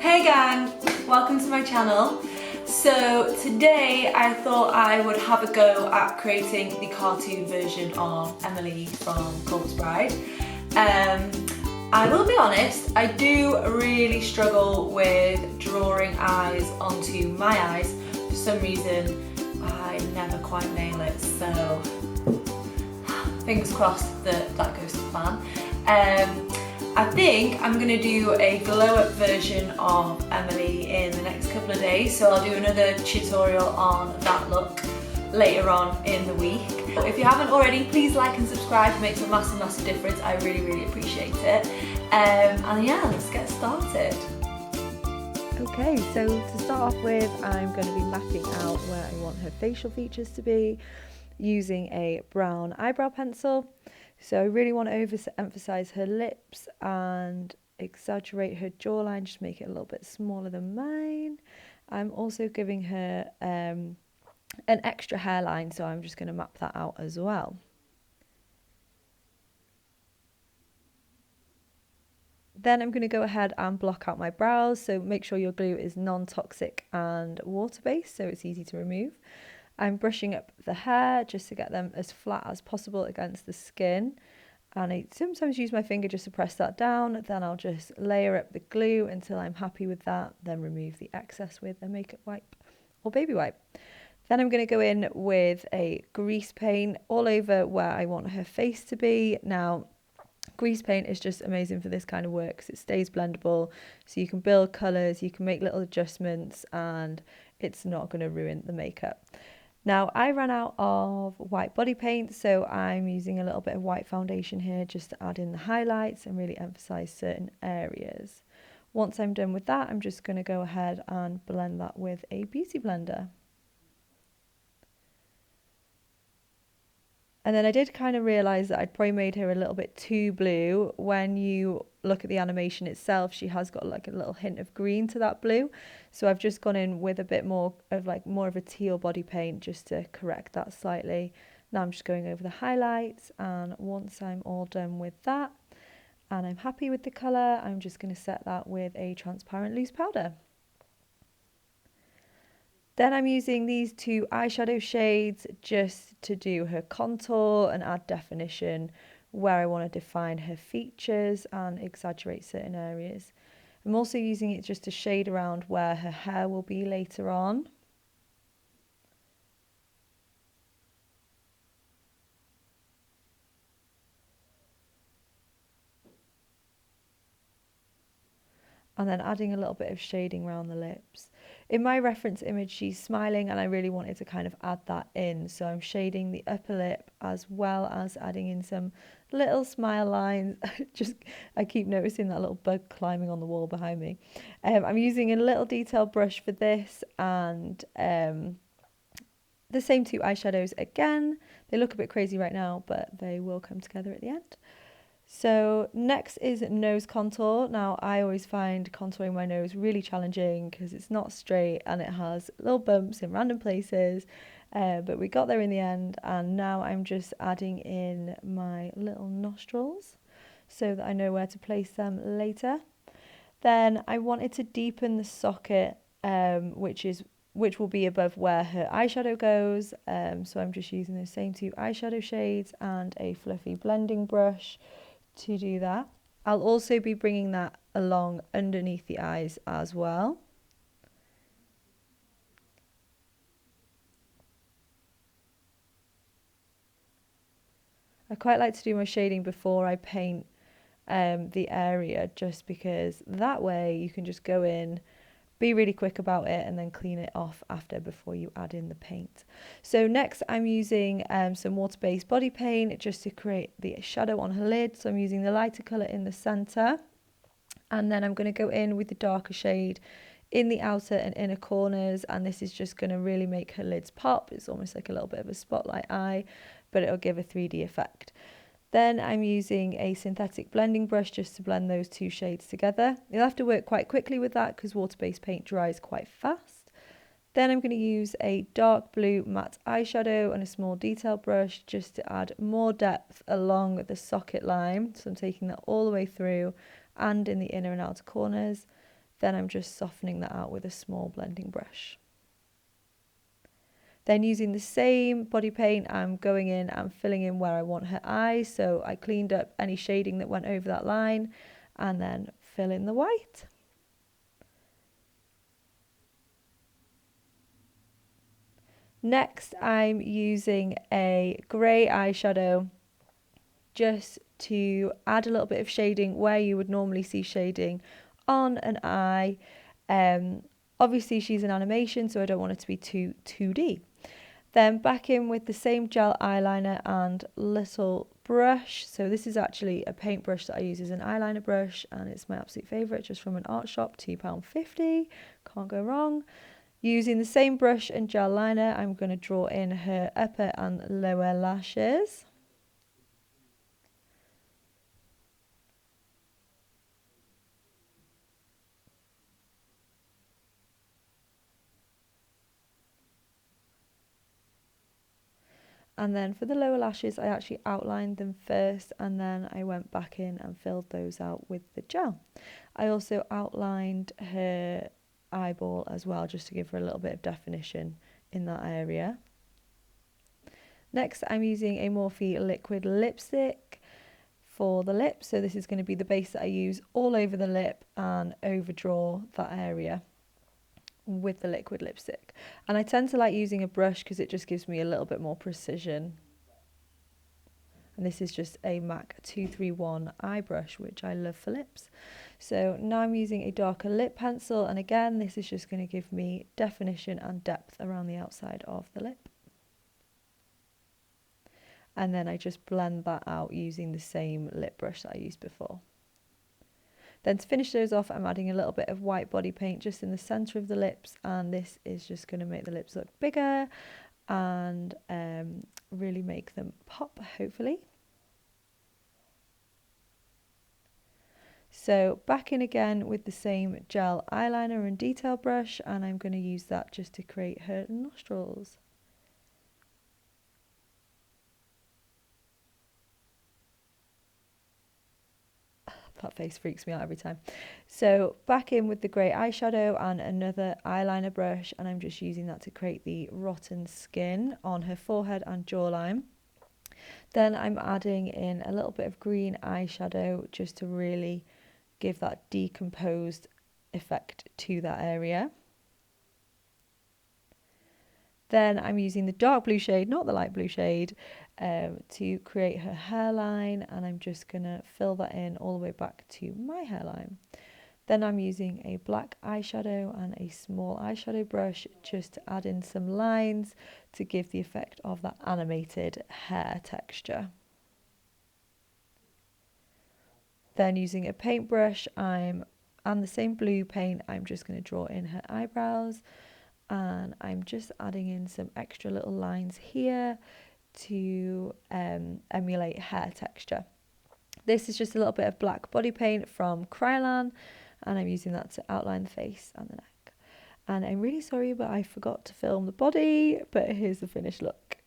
Hey gang, welcome to my channel. So today I thought I would have a go at creating the cartoon version of Emily from Corpse Bride. I will be honest, I do really struggle with drawing eyes onto my eyes. For some reason I never quite nail it, so fingers crossed that that goes to plan. I think I'm going to do a glow up version of Emily in the next couple of days, so I'll do another tutorial on that look later on in the week. If you haven't already, please like and subscribe, it makes a massive difference. I really appreciate it. And yeah, let's get started. Okay, so to start off with, I'm going to be mapping out where I want her facial features to be using a brown eyebrow pencil. So I really want to overemphasize her lips and exaggerate her jawline, just make it a little bit smaller than mine. I'm also giving her an extra hairline, so I'm just going to map that out as well. Then I'm going to go ahead and block out my brows, so make sure your glue is non-toxic and water-based so it's easy to remove. I'm brushing up the hair just to get them as flat as possible against the skin, and I sometimes use my finger just to press that down. Then I'll just layer up the glue until I'm happy with that, then remove the excess with a makeup wipe or baby wipe. Then I'm going to go in with a grease paint all over where I want her face to be. Now, grease paint is just amazing for this kind of work because it stays blendable, so you can build colours, you can make little adjustments, and it's not going to ruin the makeup. Now, I ran out of white body paint, so I'm using a little bit of white foundation here just to add in the highlights and really emphasise certain areas. Once I'm done with that, I'm just going to go ahead and blend that with a beauty blender. And then I did kind of realise that I'd probably made her a little bit too blue. When you look at the animation itself, she has got like a little hint of green to that blue. So I've just gone in with a bit more of a teal body paint just to correct that slightly. Now I'm just going over the highlights, and once I'm all done with that and I'm happy with the colour, I'm just going to set that with a transparent loose powder. Then I'm using these two eyeshadow shades just to do her contour and add definition where I want to define her features and exaggerate certain areas. I'm also using it just to shade around where her hair will be later on. And then adding a little bit of shading around the lips. In my reference image, she's smiling, and I really wanted to kind of add that in. So I'm shading the upper lip as well as adding in some little smile lines. I keep noticing that little bug climbing on the wall behind me. I'm using a little detail brush for this, and the same two eyeshadows again. They look a bit crazy right now, but they will come together at the end. So next is nose contour. Now, I always find contouring my nose really challenging because it's not straight and it has little bumps in random places, but we got there in the end, and now I'm just adding in my little nostrils so that I know where to place them later. Then I wanted to deepen the socket, which will be above where her eyeshadow goes, so I'm just using those same two eyeshadow shades and a fluffy blending brush to do that. I'll also be bringing that along underneath the eyes as well. I quite like to do my shading before I paint the area, just because that way you can just go in, be really quick about it, and then clean it off after before you add in the paint. So next I'm using some water-based body paint just to create the shadow on her lid. So I'm using the lighter colour in the centre, and then I'm going to go in with the darker shade in the outer and inner corners, and this is just going to really make her lids pop. It's almost like a little bit of a spotlight eye, but it'll give a 3D effect. Then I'm using a synthetic blending brush just to blend those two shades together. You'll have to work quite quickly with that because water-based paint dries quite fast. Then I'm going to use a dark blue matte eyeshadow and a small detail brush just to add more depth along the socket line. So I'm taking that all the way through and in the inner and outer corners. Then I'm just softening that out with a small blending brush. Then using the same body paint, I'm going in and filling in where I want her eyes. So I cleaned up any shading that went over that line and then fill in the white. Next, I'm using a grey eyeshadow just to add a little bit of shading where you would normally see shading on an eye. Obviously she's an animation, so I don't want it to be too 2D. Then back in with the same gel eyeliner and little brush. So this is actually a paintbrush that I use as an eyeliner brush, and it's my absolute favourite, just from an art shop, £2.50, can't go wrong. Using the same brush and gel liner, I'm going to draw in her upper and lower lashes. And then for the lower lashes, I actually outlined them first, and then I went back in and filled those out with the gel. I also outlined her eyeball as well, just to give her a little bit of definition in that area. Next, I'm using a Morphe liquid lipstick for the lips. So this is going to be the base that I use all over the lip and overdraw that area with the liquid lipstick. And I tend to like using a brush because it just gives me a little bit more precision. And this is just a MAC 231 eye brush, which I love for lips. So now I'm using a darker lip pencil, and again this is just going to give me definition and depth around the outside of the lip. And then I just blend that out using the same lip brush that I used before. Then to finish those off, I'm adding a little bit of white body paint just in the centre of the lips, and this is just going to make the lips look bigger and really make them pop, hopefully. So back in again with the same gel eyeliner and detail brush, and I'm going to use that just to create her nostrils. That face freaks me out every time. So back in with the grey eyeshadow and another eyeliner brush, and I'm just using that to create the rotten skin on her forehead and jawline. Then I'm adding in a little bit of green eyeshadow just to really give that decomposed effect to that area. Then I'm using the dark blue shade, not the light blue shade, to create her hairline, and I'm just going to fill that in all the way back to my hairline. Then I'm using a black eyeshadow and a small eyeshadow brush just to add in some lines to give the effect of that animated hair texture. Then using a paintbrush and the same blue paint, I'm just going to draw in her eyebrows. And I'm just adding in some extra little lines here to emulate hair texture. This is just a little bit of black body paint from Kryolan, and I'm using that to outline the face and the neck. And I'm really sorry, but I forgot to film the body, but here's the finished look.